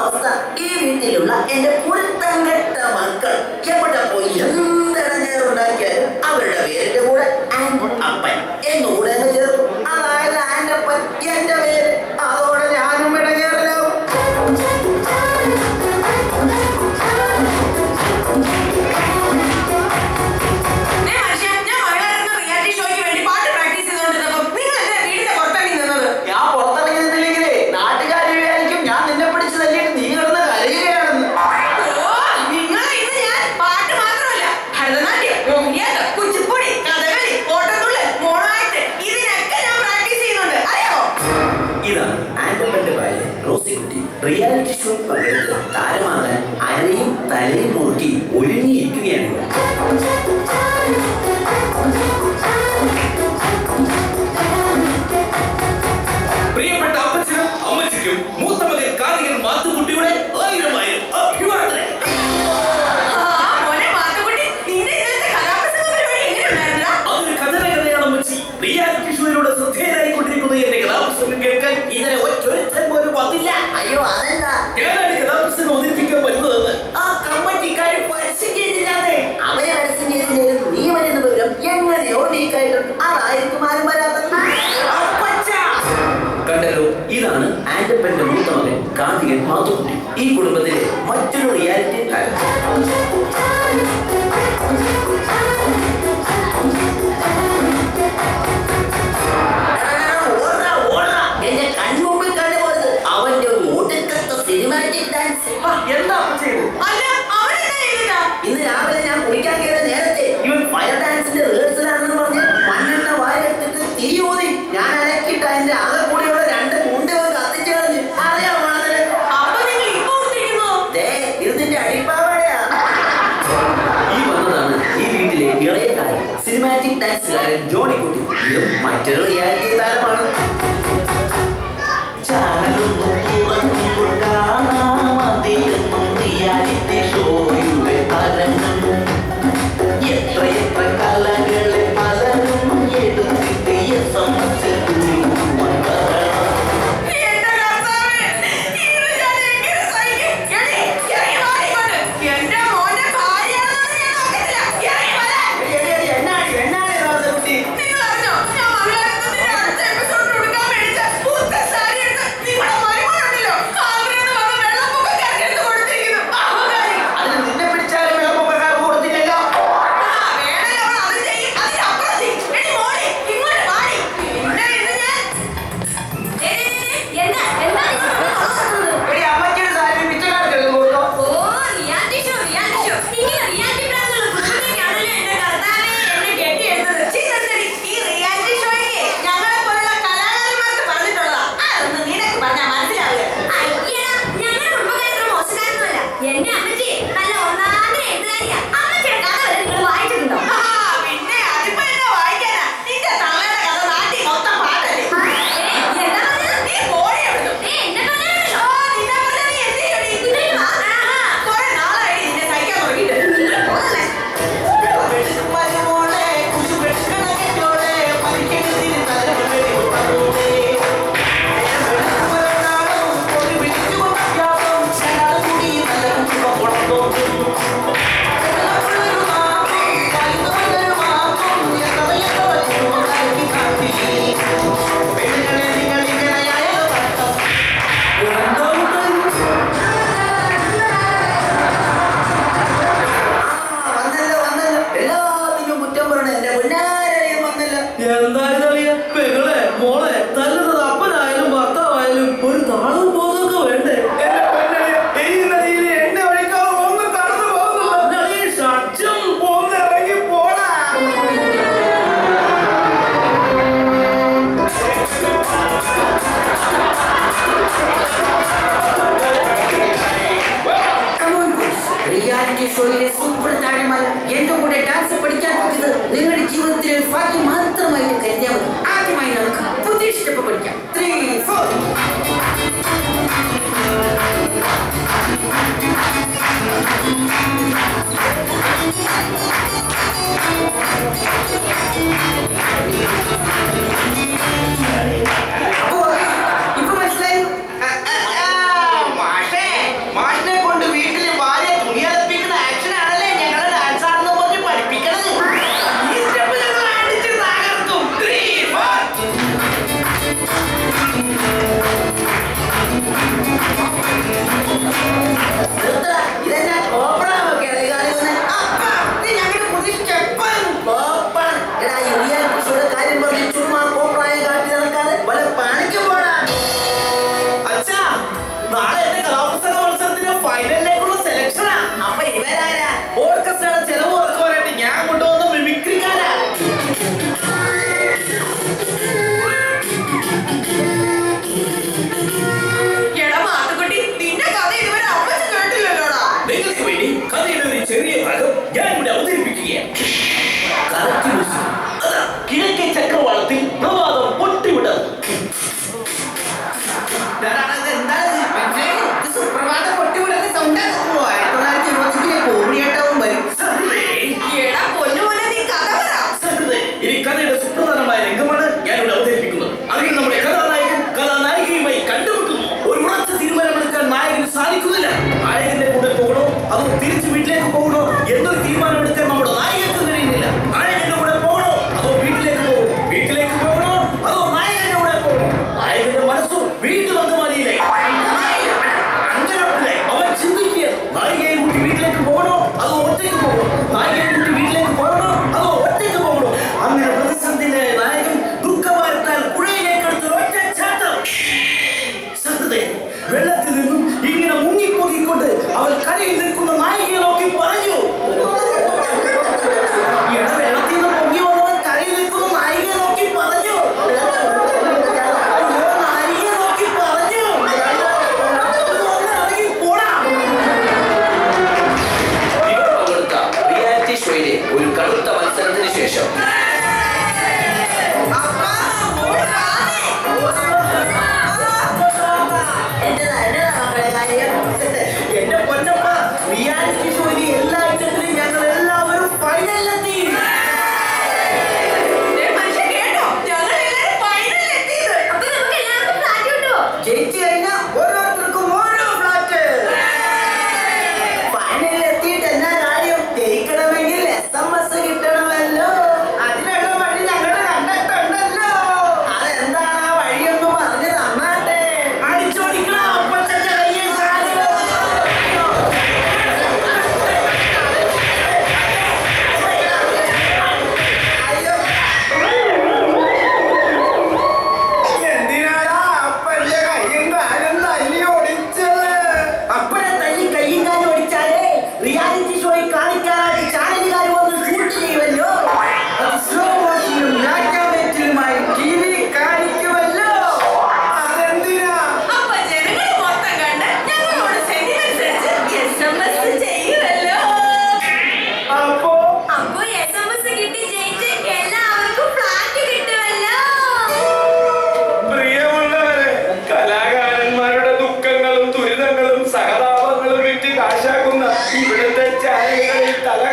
അവസ്ഥ. ഈ വീട്ടിലുള്ള എന്റെ കുരുത്തങ്കെട്ട മക്കൾ എവിടെ പോയി എന്തിടങ്ങേറുണ്ടാക്കിയാലും അവരുടെ പേരിന്റെ കൂടെ അപ്പൻ എന്നുകൂടെ ചേർക്കും. അതായത് ആൻഡപ്പൻ എന്റെ പേര്. അതോടെ ഞാനും ഇടങ്ങേറിലാവും. റിയാലിറ്റി ഷോ പങ്കെടുത്ത് താരമാകാൻ അരയും തലയും മുറുക്കി ഒരുങ്ങിയിരിക്കുകയാണ്. പ്രിയപ്പെട്ട അപ്പച്ചനും അമ്മച്ചിക്കും മൂത്ത മകൻ കാർത്തികൻ മാത്തുക്കുട്ടിയുടെ 1000 അഭിവാദനം. അതൊരു കഥയാണ് അമ്മച്ചി. റിയാലിറ്റി ഷോയിലൂടെ ശ്രദ്ധേയരായിക്കൊണ്ടിരിക്കുന്ന എന്റെ കഥാപ്രസംഗം കേൾക്കാൻ ഇതിനെ ഒറ്റൊരുത്തൻ പോലും വന്നില്ല. അയ്യോ അതെന്താ? ഞാനാണ് കഥാപ്രസംഗം അവതരിപ്പിക്കാൻ വരുന്നതെന്ന് ആ കമ്മറ്റിക്കാര് പരസ്യം ചെയ്തില്ലാതെ. അവരെ പരസ്യം ചെയ്തില്ലായിരുന്നു നീ വരുന്ന വിവരം എങ്ങനെയോ നീക്കായിട്ടുണ്ട്. അതായിരിക്കും ആരും വരാത്തത്. കണ്ടല്ലോ, ഇതാണ് ആൻഡപ്പന്റെ മൂത്ത മകൻ കാർത്തികൻ മാത്തുക്കുട്ടി. ഈ കുടുംബത്തിലെ മറ്റൊരു റിയാലിറ്റി താരം. എന്റെ കൺമുമ്പിൽ കണ്ടുപോയത് അവന്റെ ഒടുക്കത്തെ സിനിമാറ്റിക് ഡാൻസ്. എന്താ ചെയ്തു? ഇന്ന് രാവിലെ ഞാൻ കുളിക്കാൻ കയറിയ നേരത്തെ ഇവൻ ഫയർ ഡാൻസിന്റെ റിഹേഴ്സലാണെന്ന് പറഞ്ഞ് മണ്ണെണ്ണ വാരെടുത്തിട്ട് തീ ഊതി ഞാൻ അലക്കിട്ട് അതിന്റെ ആകെ കൂടിയുള്ള 2 മുണ്ടുകൾ കത്തിച്ചു കളഞ്ഞു. അറിയാമോ? ഇതിന്റെ അടിപ്പാവടയാ. ഈ വന്നതാണ് ഈ വീട്ടിലെ ഇളയ താരം, സിനിമാറ്റിക് ഡാൻസുകാരൻ ജോണിക്കുട്ടി. ഇതും മറ്റൊരു റിയാലിറ്റി താരമാണ്. എത്ര കലകളെ പലരും എടുത്തിട്ട് ഷോയിലെ സൂപ്പർ താരമായ എന്റെ കൂടെ ഡാൻസ് പഠിക്കാൻ പറ്റിയത് നിങ്ങളുടെ ജീവിതത്തിലെ ഒരു ഭാഗ്യം മാത്രമായിട്ട് കരുതിയാൽ മതി. ആദ്യമായി നമുക്ക് പുതിയ സ്റ്റെപ്പ് പഠിക്കാം. 3, 4. ഇപ്പൊ മനസ്സിലായി? മാഷിനെ കൊണ്ട് വീട്ടിൽ ഭാര്യ തുണിയലപ്പിക്കുന്ന ആക്ഷൻ ആണല്ലേ ഞങ്ങളെ ഡാൻസ് ആണെന്ന് പറഞ്ഞ് പഠിപ്പിക്കണത്. ഈ സ്റ്റെപ്പ് ഞങ്ങൾ അടിച്ച് തകർക്കും. 3, 4. ഇതെന്നാ കോപ്പറാവൊക്കെയാണ് കാണിക്കുന്നത്? അപ്പാ, ഇത് ഞങ്ങളുടെ പുതിയ സ്റ്റെപ്പാണ്. കോപ്പർ. എടാ, ഈ റിയാൽ കൃഷിയുടെ കാര്യം പറഞ്ഞ് ചുമ്മാ കോപ്പറായ കാട്ടി നടക്കാതെ വല്ല പണിക്ക് പോടാ. അച്ഛാ, നാളെ എന്റെ കലാപുസ്തക മത്സരത്തിന് ഫൈനലിലേക്കുള്ള സെലക്ഷനാ. അപ്പൊ ഇവരാരാ? ഓർക്കസ്ട്രയുടെ ചെലവ് കുറക്കുവാനായിട്ട് ഞാൻ കൊണ്ടുവന്ന മിമിക്രിക്കാരാ. എടാ മാത്തുക്കുട്ടി, നിന്റെ കഥ ഇതുവരെ അമ്മച്ചി കേട്ടില്ലല്ലോടാ. നിങ്ങൾക്ക് വേണ്ടി കഥയുടെ ഒരു ചെറിയ ഭാഗം ഞാൻ ഇവിടെ അവതരിപ്പിക്കുകയാണ്. Correct music. അതാ കിഴക്കേ ചക്രവാളത്തിൽ പ്രഭാതം പൊട്ടിവിടുന്നു. എടാ പൊന്നുപോലെ നീ കഥ പറ. ഇനി കഥയുടെ സുപ്രധാനമായ രംഗമാണ് ഞാൻ ഇവിടെ അവതരിപ്പിക്കുന്നത്. അതിൽ നമ്മുടെ കഥാനായകൻ കഥാനായികയുമായി കണ്ടുമുട്ടുന്നു. ഒരു ഉറച്ച തീരുമാനമെടുക്കാൻ നായകന് സാധിക്കുന്നില്ല. നായകന്റെ കൂടെ പോകണോ അതോ തിരിച്ച് വീട്ടിലേക്ക് പോകണോ എന്നൊരു തീരുമാനമെടുക്കാൻ നമ്മുടെ നായകർക്ക് കഴിയുന്നില്ല. നായകന്റെ കൂടെ പോകണോ അതോ വീട്ടിലേക്ക് പോകണോ? വീട്ടിലേക്ക് പോകണോ അതോ നായകന്റെ കൂടെ പോകണോ? നായകന്റെ മനസ്സും വീട്ടുബന്ധമാനിയില്ലേ. അങ്ങനെ അവൻ ചിന്തിക്കുക, നായികയെ കൂട്ടി വീട്ടിലേക്ക് പോകണോ അതോ ഒറ്റയ്ക്ക് പോകണോ? നായികയെ കൂട്ടി വീട്ടിലേക്ക് പോകണോ അതോ ഒറ്റയ്ക്ക് പോകണോ? അങ്ങനെ പ്രതിസന്ധിയിലായ നായകൻ ദുഃഖവാരത്താൽ പുഴയിലേക്ക് എടുത്തൊരു ഒറ്റ ചാട്ടം. സത്യത്തെ വെള്ളത്തിൽ നിന്നും ഇങ്ങനെ മുങ്ങിപ്പോകിക്കൊണ്ട് അവൾ കരയിൽ നിൽക്കുന്ന നായികയെ നോക്കി പറഞ്ഞു. എടാ, വെള്ളത്തിൽ നിന്ന് പൊങ്ങി വന്നവൻ കരയിൽ നിൽക്കുന്ന നായികയെ നോക്കി പറഞ്ഞു. നായികയെ നോക്കി പറഞ്ഞു. പോടാ. റിയാലിറ്റി ഷോയിലെ ഒരു കടുത്ത മത്സരത്തിന് ശേഷം എന്റെ പൊന്നപ്പ, റിയാലിറ്റി ഷോയിലെ എല്ലാ ഐറ്റത്തിലും ഞങ്ങൾ എല്ലാവരും ഫൈനലിലെത്തി. മനുഷ്യ കേട്ടോ, ഞങ്ങൾ എല്ലാവരും ഫൈനലിൽ എത്തിയത്. അപ്പൊ നമുക്ക് എല്ലാവർക്കും ഫ്ലാറ്റ് കിട്ടുമോ? ജയിച്ചു കഴിഞ്ഞാൽ ഓരോരുത്തർക്കും ഓരോ ഫ്ലാറ്റ്. ഫൈനലിൽ എത്തിയിട്ട് എന്നാ കാര്യം? ജയിക്കണമെങ്കിൽ SMS കിട്ടണമല്ലോ. അതിനുള്ള വഴി ഞങ്ങൾ കണ്ടിട്ടുണ്ടല്ലോ. അതെന്താണ് ആ വഴിയൊന്ന് പറഞ്ഞു തന്നാട്ടെ. അടിച്ചോടിക്കണ അപ്പച്ചന്റെ കയ്യിൽ കാല്. അയ്യോ, എന്തിനാടാ അപ്പന്റെ കയ്യും കാലും തല്ലി ഓടിച്ചത്? അപ്പനെ തല്ലി കയ്യും കാലും ഓടിച്ചാലേ റിയാലിറ്റി ഷോയിൽ കാണിക്കാനായിട്ട് ചാനലുകാർ വന്ന് ഷൂട്ട് ചെയ്യുമല്ലോ. അത് സ്ലോ മോഷനിലും ലാറ്റാമെറ്റിലുമായി TV കാണിക്കുമല്ലോ. അതെന്തിനാ? അപ്പൊ ജനങ്ങൾ മൊത്തം കണ്ട് ഞങ്ങളോട് സെന്റിമെന്റ്സ് SMS ചെയ്യുമല്ലോ. അപ്പോ അപ്പൊ SMS കിട്ടി ജയിച്ച് എല്ലാവർക്കും ഫ്ലാറ്റ് കിട്ടുമല്ലോ. പ്രിയമുള്ളവരെ, കലാകാരന്മാരുടെ ദുഃഖങ്ങളും ദുരിതങ്ങളും സഹതാപങ്ങളും വിറ്റ് കാശാക്കുന്ന ഇവിടുത്തെ ചാനലുകളിൽ തല